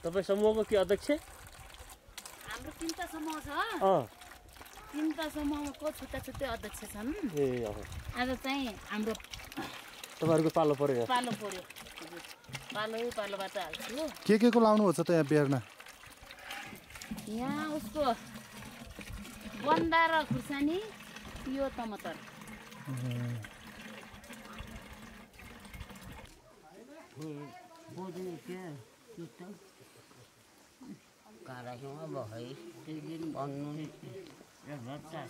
तपाईँ समूहको के अध्यक्ष? हाम्रो 3टा समूह छ। 3टा समूहको छुट्टा छुट्टै अध्यक्ष छन्। ए आज चाहिँ हाम्रो तपाईहरुको पालो पर्यो। पालो पालोबाट हाल्छु। के को लाउनु हुन्छ त यहाँ बेर्ना? यहाँ उसको बन्दा र खुर्सानी, यो टमाटर। बोज्ने के कार्यक्रममा भयो त्यो दिन भन्नु र बच्चा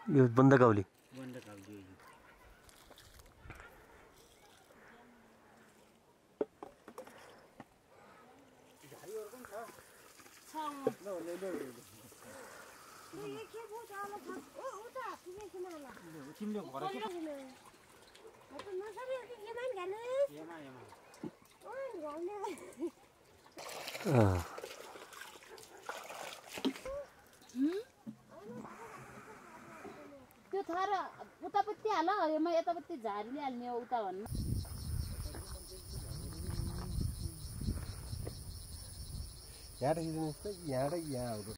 यो बन्दकाउली त्यो थर उतापट्टि हाल, म यतापट्टि झारीले हाल्ने हो उता भन्नु। यहाँ